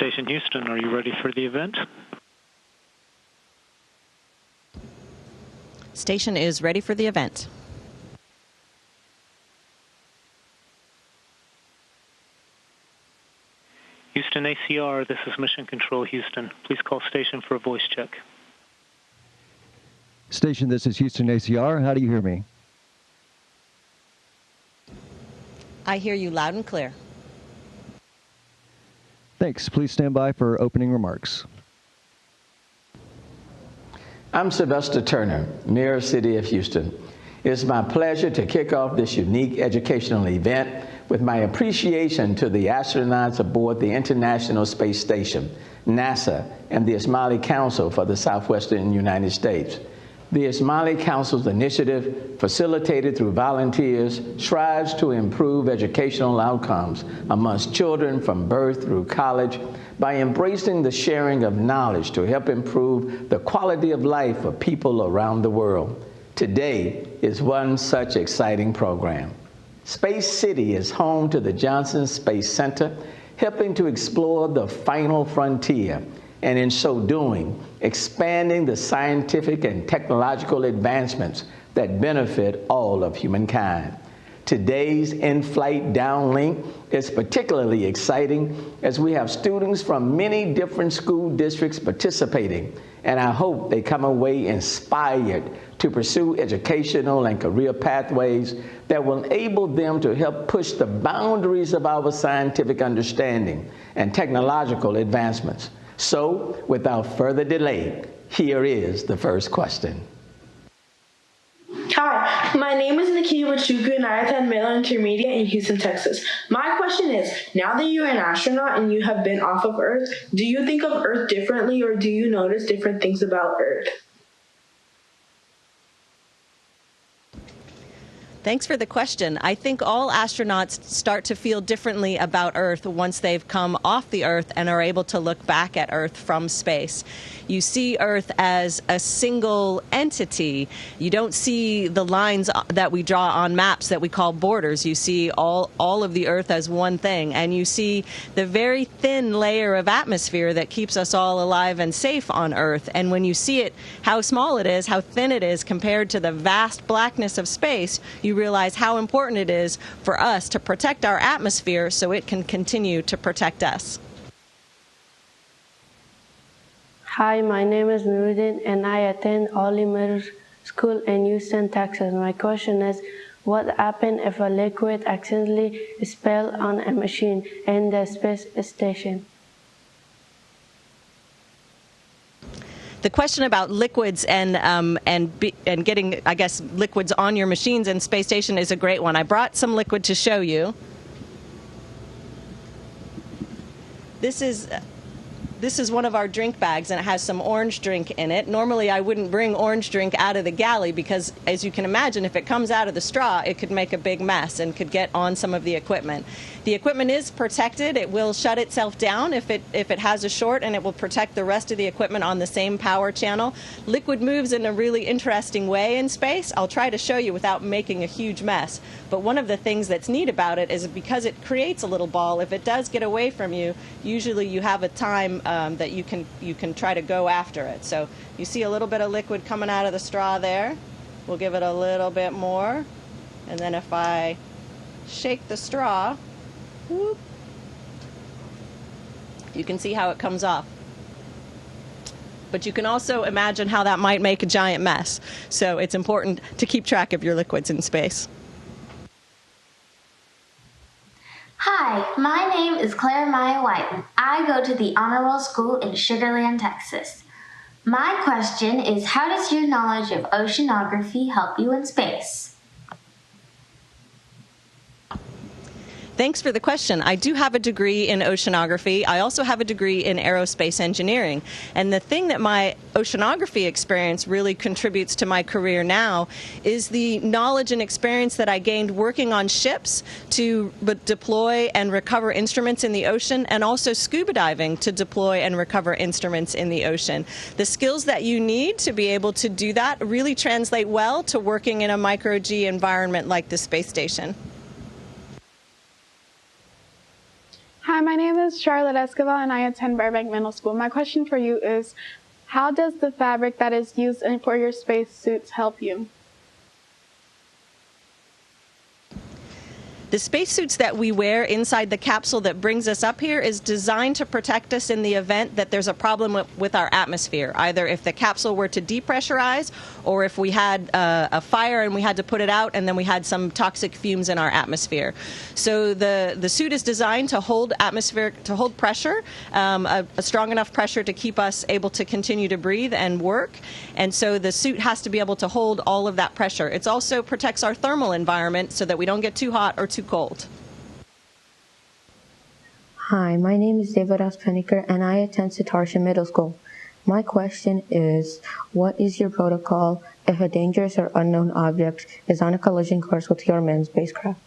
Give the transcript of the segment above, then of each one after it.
Station Houston, are you ready for the event? Station is ready for the event. Houston ACR, this is Mission Control Houston. Please call station for a voice check. Station, this is Houston ACR. How do you hear me? I hear you loud and clear. Thanks. Please stand by for opening remarks. I'm Sylvester Turner, Mayor of City of Houston. It's my pleasure to kick off this unique educational event with my appreciation to the astronauts aboard the International Space Station, NASA, and the Ismaili Council for the Southwestern United States. The Ismaili Council's initiative, facilitated through volunteers, strives to improve educational outcomes amongst children from birth through college by embracing the sharing of knowledge to help improve the quality of life of people around the world. Today is one such exciting program. Space City is home to the Johnson Space Center, helping to explore the final frontier, and in so doing, expanding the scientific and technological advancements that benefit all of humankind. Today's Inflight downlink is particularly exciting as we have students from many different school districts participating, and I hope they come away inspired to pursue educational and career pathways that will enable them to help push the boundaries of our scientific understanding and technological advancements. So, without further delay, here is the first question. Hi, my name is Nikita Wachuku and I attend Middle Intermediate in Houston, Texas. My question is, now that you're an astronaut and you have been off of Earth, do you think of Earth differently or do you notice different things about Earth? Thanks for the question. I think all astronauts start to feel differently about Earth once they've come off the Earth and are able to look back at Earth from space. You see Earth as a single entity. You don't see the lines that we draw on maps that we call borders. You see all of the Earth as one thing, and you see the very thin layer of atmosphere that keeps us all alive and safe on Earth. And when you see it, how small it is, how thin it is compared to the vast blackness of space, you realize how important it is for us to protect our atmosphere so it can continue to protect us. Hi, my name is Nuruddin and I attend Ollie Middle School in Houston, Texas. My question is, what happens if a liquid accidentally spills on a machine in the space station? The question about liquids and getting, I guess, liquids on your machines in space station is a great one. I brought some liquid to show you. This is one of our drink bags, and it has some orange drink in it. Normally, I wouldn't bring orange drink out of the galley because, as you can imagine, if it comes out of the straw, it could make a big mess and could get on some of the equipment. The equipment is protected. It will shut itself down if it has a short, and it will protect the rest of the equipment on the same power channel. Liquid moves in a really interesting way in space. I'll try to show you without making a huge mess. But one of the things that's neat about it is because it creates a little ball, if it does get away from you, usually you have a time that you can try to go after it. So you see a little bit of liquid coming out of the straw there. We'll give it a little bit more. And then if I shake the straw, whoop, you can see how it comes off. But you can also imagine how that might make a giant mess. So it's important to keep track of your liquids in space. Hi, my name is Claire Maya White. I go to the Honor Roll School in Sugar Land, Texas. My question is, how does your knowledge of oceanography help you in space? Thanks for the question. I do have a degree in oceanography. I also have a degree in aerospace engineering. And the thing that my oceanography experience really contributes to my career now is the knowledge and experience that I gained working on ships to deploy and recover instruments in the ocean, and also scuba diving to deploy and recover instruments in the ocean. The skills that you need to be able to do that really translate well to working in a micro-G environment like the space station. Hi, my name is Charlotte Escobar and I attend Burbank Middle School. My question for you is, how does the fabric that is used for your spacesuits help you? The spacesuits that we wear inside the capsule that brings us up here is designed to protect us in the event that there's a problem with our atmosphere, either if the capsule were to depressurize or if we had a fire and we had to put it out and then we had some toxic fumes in our atmosphere. So the suit is designed to hold pressure, a strong enough pressure to keep us able to continue to breathe and work. And so the suit has to be able to hold all of that pressure. It also protects our thermal environment so that we don't get too hot or too cold. Hi, my name is David Ospeniker and I attend Sitarsha Middle School. My question is, what is your protocol if a dangerous or unknown object is on a collision course with your manned spacecraft?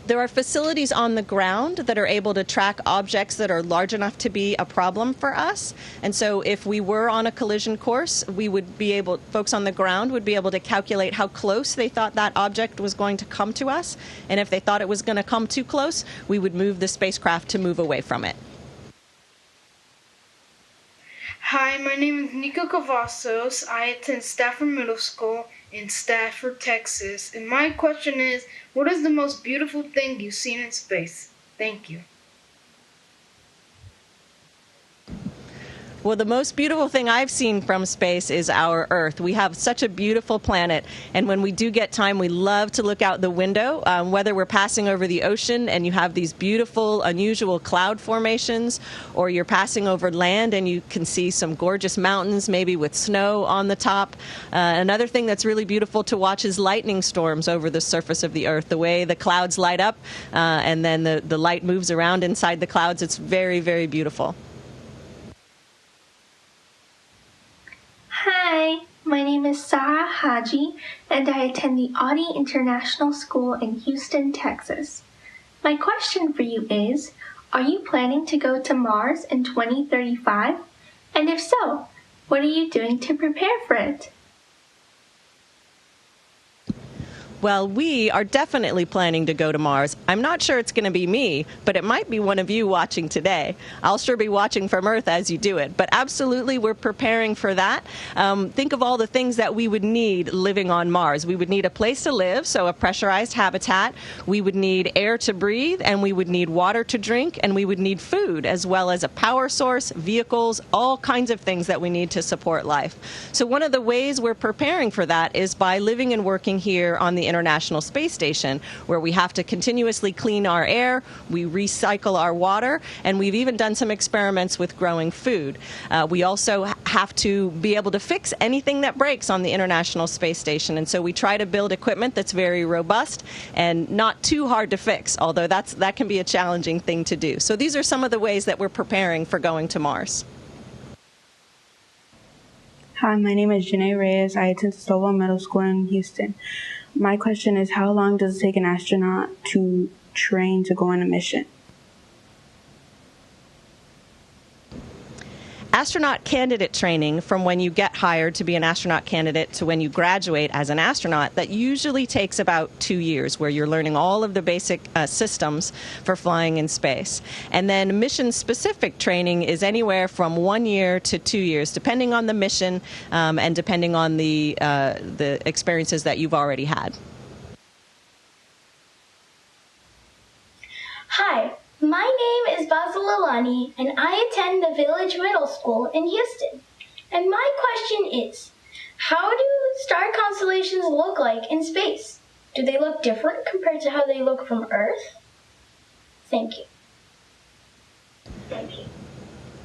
There are facilities on the ground that are able to track objects that are large enough to be a problem for us. And so if we were on a collision course, folks on the ground would be able to calculate how close they thought that object was going to come to us. And if they thought it was going to come too close, we would move the spacecraft to move away from it. Hi, my name is Nico Cavazos. I attend Stafford Middle School in Stafford, Texas. And my question is, what is the most beautiful thing you've seen in space? Thank you. Well, the most beautiful thing I've seen from space is our Earth. We have such a beautiful planet, and when we do get time, we love to look out the window, whether we're passing over the ocean and you have these beautiful, unusual cloud formations, or you're passing over land and you can see some gorgeous mountains, maybe with snow on the top. Another thing that's really beautiful to watch is lightning storms over the surface of the Earth. The way the clouds light up and then the light moves around inside the clouds, it's very, very beautiful. Hi, my name is Sarah Haji, and I attend the Audi International School in Houston, Texas. My question for you is, are you planning to go to Mars in 2035? And if so, what are you doing to prepare for it? Well, we are definitely planning to go to Mars. I'm not sure it's going to be me, but it might be one of you watching today. I'll sure be watching from Earth as you do it. But absolutely, we're preparing for that. Think of all the things that we would need living on Mars. We would need a place to live, so a pressurized habitat. We would need air to breathe, and we would need water to drink, and we would need food, as well as a power source, vehicles, all kinds of things that we need to support life. So one of the ways we're preparing for that is by living and working here on the International Space Station, where we have to continuously clean our air, we recycle our water, and we've even done some experiments with growing food. We also have to be able to fix anything that breaks on the International Space Station, and so we try to build equipment that's very robust and not too hard to fix, although that can be a challenging thing to do. So these are some of the ways that we're preparing for going to Mars. Hi, my name is Janae Reyes. I attend Stovall Middle School in Houston. My question is, how long does it take an astronaut to train to go on a mission? Astronaut candidate training, from when you get hired to be an astronaut candidate to when you graduate as an astronaut, that usually takes about 2 years, where you're learning all of the basic systems for flying in space. And then mission-specific training is anywhere from 1 year to 2 years, depending on the mission and depending on the experiences that you've already had. Hi, my name is Basil Alani, and I attend the Village Middle School in Houston. And my question is, how do star constellations look like in space? Do they look different compared to how they look from Earth? Thank you.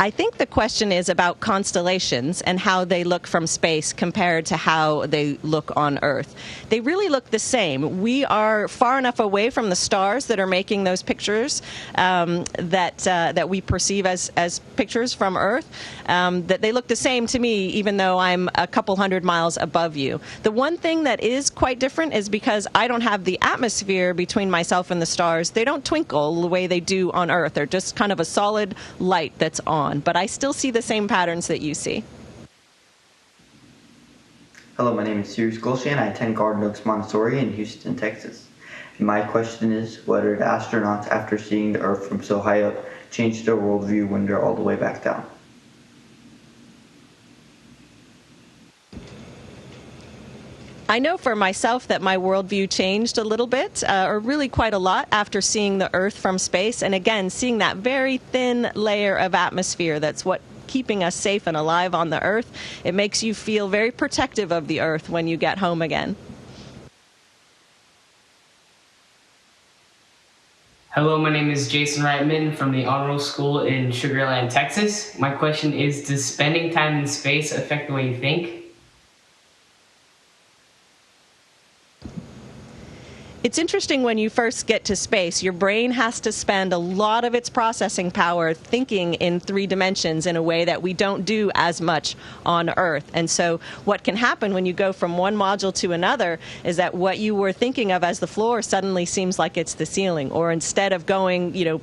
I think the question is about constellations and how they look from space compared to how they look on Earth. They really look the same. We are far enough away from the stars that are making those pictures that we perceive as pictures from Earth, that they look the same to me, even though I'm a couple hundred miles above you. The one thing that is quite different is because I don't have the atmosphere between myself and the stars. They don't twinkle the way they do on Earth. They're just kind of a solid light that's on. But I still see the same patterns that you see. Hello, my name is Sirius Golshan. I attend Garden Oaks Montessori in Houston, Texas. My question is, what did astronauts, after seeing the Earth from so high up, change their worldview when they're all the way back down? I know for myself that my worldview changed a little bit, or really quite a lot, after seeing the Earth from space. And again, seeing that very thin layer of atmosphere that's what keeping us safe and alive on the Earth. It makes you feel very protective of the Earth when you get home again. Hello, my name is Jason Reitman from the Honor Roll School in Sugar Land, Texas. My question is, does spending time in space affect the way you think? It's interesting when you first get to space, your brain has to spend a lot of its processing power thinking in 3 dimensions in a way that we don't do as much on Earth. And so what can happen when you go from one module to another is that what you were thinking of as the floor suddenly seems like it's the ceiling, or instead of going,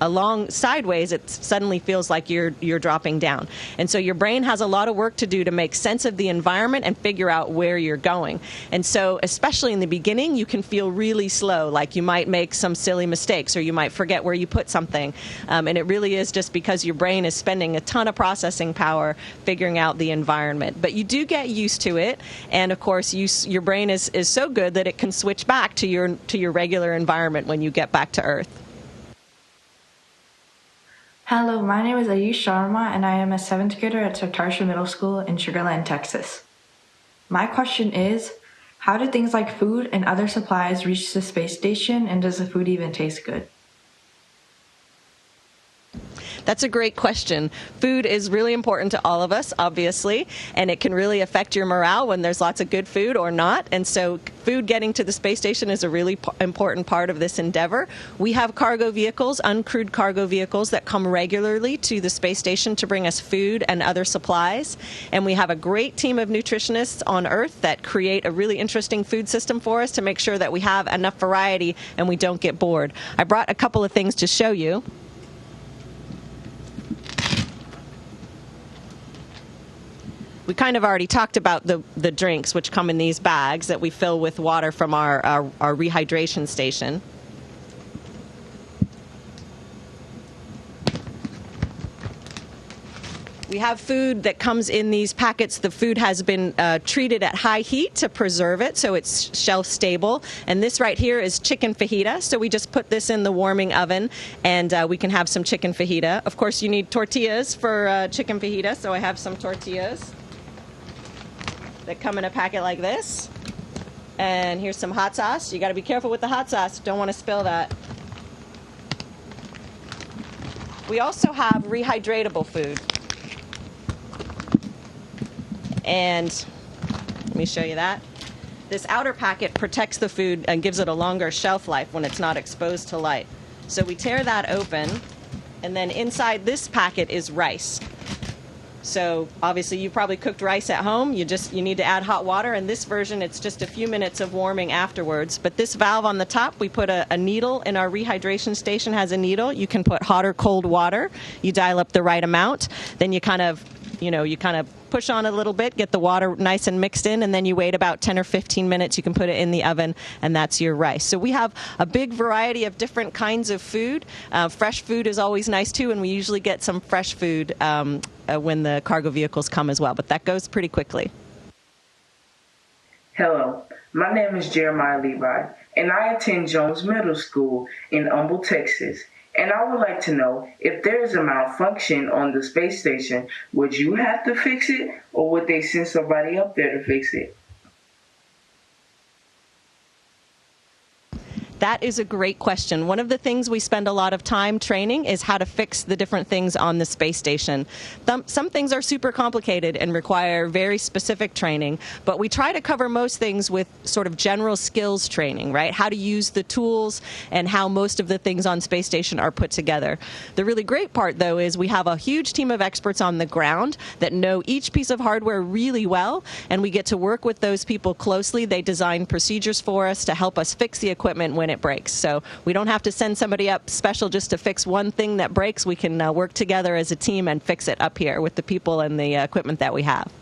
along sideways, it suddenly feels like you're dropping down. And so your brain has a lot of work to do to make sense of the environment and figure out where you're going. And so especially in the beginning, you can feel really slow, like you might make some silly mistakes or you might forget where you put something. And it really is just because your brain is spending a ton of processing power figuring out the environment. But you do get used to it. And of course, your brain is so good that it can switch back to your regular environment when you get back to Earth. Hello, my name is Ayush Sharma, and I am a 7th grader at Sartarsha Middle School in Sugar Land, Texas. My question is, how do things like food and other supplies reach the space station, and does the food even taste good? That's a great question. Food is really important to all of us, obviously, and it can really affect your morale when there's lots of good food or not. And so food getting to the space station is a really important part of this endeavor. We have cargo vehicles, uncrewed cargo vehicles, that come regularly to the space station to bring us food and other supplies. And we have a great team of nutritionists on Earth that create a really interesting food system for us to make sure that we have enough variety and we don't get bored. I brought a couple of things to show you. We kind of already talked about the drinks, which come in these bags that we fill with water from our rehydration station. We have food that comes in these packets. The food has been treated at high heat to preserve it, so it's shelf stable. And this right here is chicken fajita. So we just put this in the warming oven, and we can have some chicken fajita. Of course, you need tortillas for chicken fajita, so I have some tortillas that come in a packet like this. And here's some hot sauce. You got to be careful with the hot sauce. Don't want to spill that. We also have rehydratable food. And let me show you that. This outer packet protects the food and gives it a longer shelf life when it's not exposed to light. So we tear that open, and then inside this packet is rice. So obviously you probably cooked rice at home. You need to add hot water. In this version, it's just a few minutes of warming afterwards. But this valve on the top, we put a needle in our rehydration station, has a needle. You can put hot or cold water. You dial up the right amount. Then you kind of push on a little bit, get the water nice and mixed in, and then you wait about 10 or 15 minutes. You can put it in the oven, and that's your rice. So we have a big variety of different kinds of food. Fresh food is always nice, too, and we usually get some fresh food when the cargo vehicles come as well, but that goes pretty quickly. Hello, my name is Jeremiah Levi, and I attend Jones Middle School in Humble, Texas. And I would like to know, if there is a malfunction on the space station, would you have to fix it, or would they send somebody up there to fix it? That is a great question. One of the things we spend a lot of time training is how to fix the different things on the space station. Some things are super complicated and require very specific training, but we try to cover most things with sort of general skills training, right? How to use the tools and how most of the things on space station are put together. The really great part, though, is we have a huge team of experts on the ground that know each piece of hardware really well, and we get to work with those people closely. They design procedures for us to help us fix the equipment when it breaks. So we don't have to send somebody up special just to fix one thing that breaks. We can work together as a team and fix it up here with the people and the equipment that we have.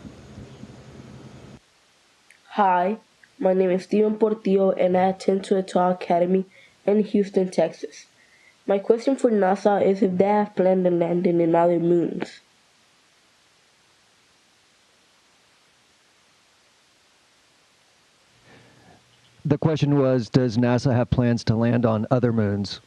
Hi, My name is Steven Portillo, and I attend to Etoile Academy in Houston, Texas. My question for NASA is if they have planned on landing in other moons. The question was, does NASA have plans to land on other moons?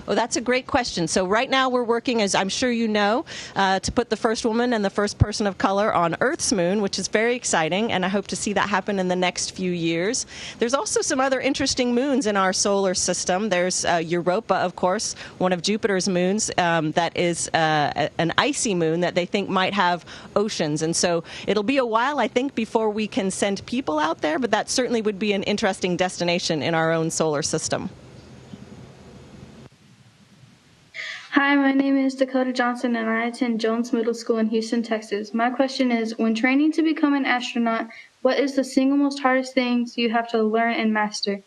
Well, that's a great question. So right now we're working, as I'm sure you know, to put the first woman and the first person of color on Earth's moon, which is very exciting, and I hope to see that happen in the next few years. There's also some other interesting moons in our solar system. There's Europa, of course, one of Jupiter's moons that is an icy moon that they think might have oceans. And so it'll be a while, I think, before we can send people out there, but that certainly would be an interesting destination in our own solar system. Hi, my name is Dakota Johnson, and I attend Jones Middle School in Houston, Texas. My question is, when training to become an astronaut, what is the single most hardest things you have to learn and master?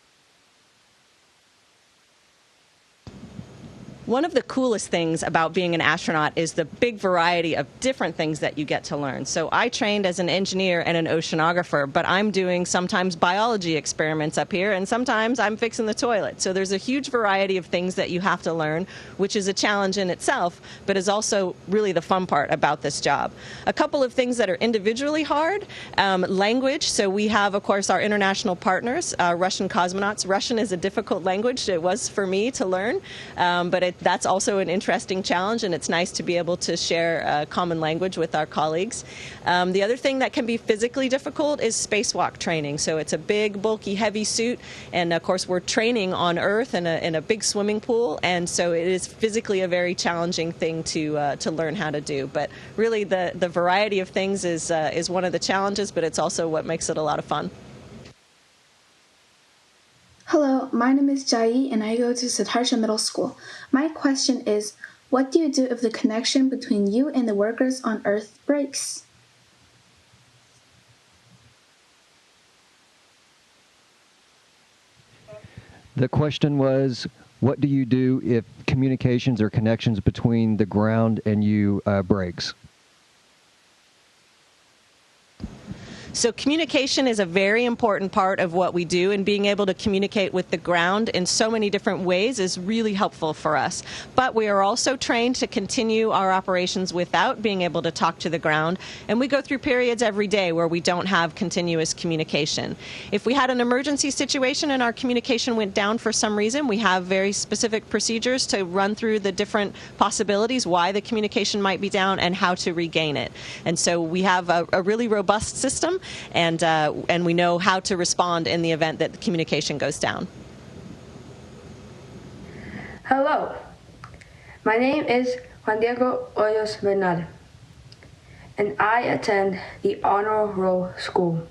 One of the coolest things about being an astronaut is the big variety of different things that you get to learn. So I trained as an engineer and an oceanographer, but I'm doing sometimes biology experiments up here, and sometimes I'm fixing the toilet. So there's a huge variety of things that you have to learn, which is a challenge in itself, but is also really the fun part about this job. A couple of things that are individually hard, language. So we have, of course, our international partners, Russian cosmonauts. Russian is a difficult language. It was for me to learn, but that's also an interesting challenge, and it's nice to be able to share a common language with our colleagues. The other thing that can be physically difficult is spacewalk training. So it's a big, bulky, heavy suit, and of course we're training on Earth in a big swimming pool, and so it is physically a very challenging thing to learn how to do. But really, the variety of things is one of the challenges, but it's also what makes it a lot of fun. Hello, my name is Jai and I go to Siddhartha Middle School. My question is, what do you do if the connection between you and the workers on Earth breaks? The question was, what do you do if communications or connections between the ground and you breaks? So communication is a very important part of what we do, and being able to communicate with the ground in so many different ways is really helpful for us. But we are also trained to continue our operations without being able to talk to the ground, and we go through periods every day where we don't have continuous communication. If we had an emergency situation and our communication went down for some reason, we have very specific procedures to run through the different possibilities why the communication might be down and how to regain it. And so we have a really robust system, and we know how to respond in the event that the communication goes down. Hello, my name is Juan Diego Hoyos Bernal, and I attend the Honor Roll School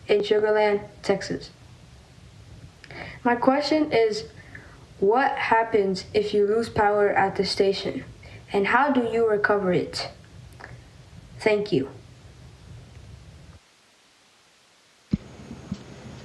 in Sugar Land, Texas. My question is, what happens if you lose power at the station, and how do you recover it? Thank you.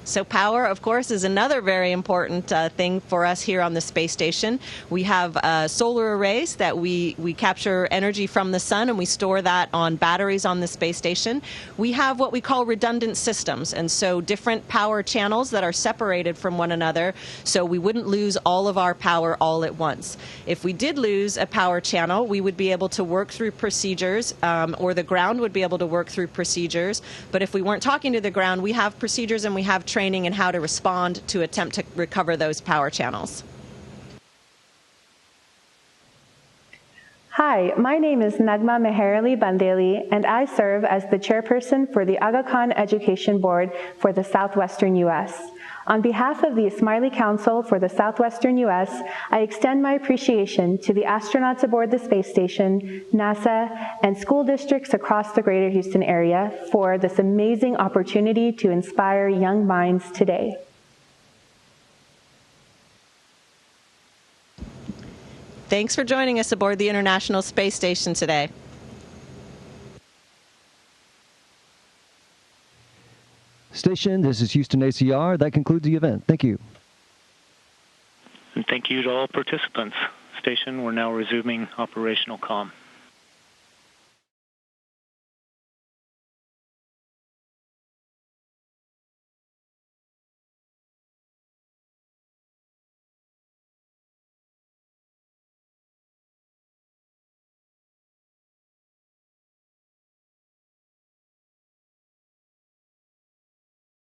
So power, of course, is another very important thing for us here on the space station. We have solar arrays that we capture energy from the sun, and we store that on batteries on the space station. We have what we call redundant systems, and so different power channels that are separated from one another, so we wouldn't lose all of our power all at once. If we did lose a power channel, we would be able to work through procedures, or the ground would be able to work through procedures. But if we weren't talking to the ground, we have procedures and we have training in how to respond to attempt to recover those power channels. Hi, my name is Nagma Meherali Bandeli, and I serve as the chairperson for the Aga Khan Education Board for the Southwestern U.S. On behalf of the Smiley Council for the Southwestern U.S., I extend my appreciation to the astronauts aboard the space station, NASA, and school districts across the greater Houston area for this amazing opportunity to inspire young minds today. Thanks for joining us aboard the International Space Station today. Station, this is Houston ACR. That concludes the event. Thank you. And thank you to all participants. Station, we're now resuming operational comm.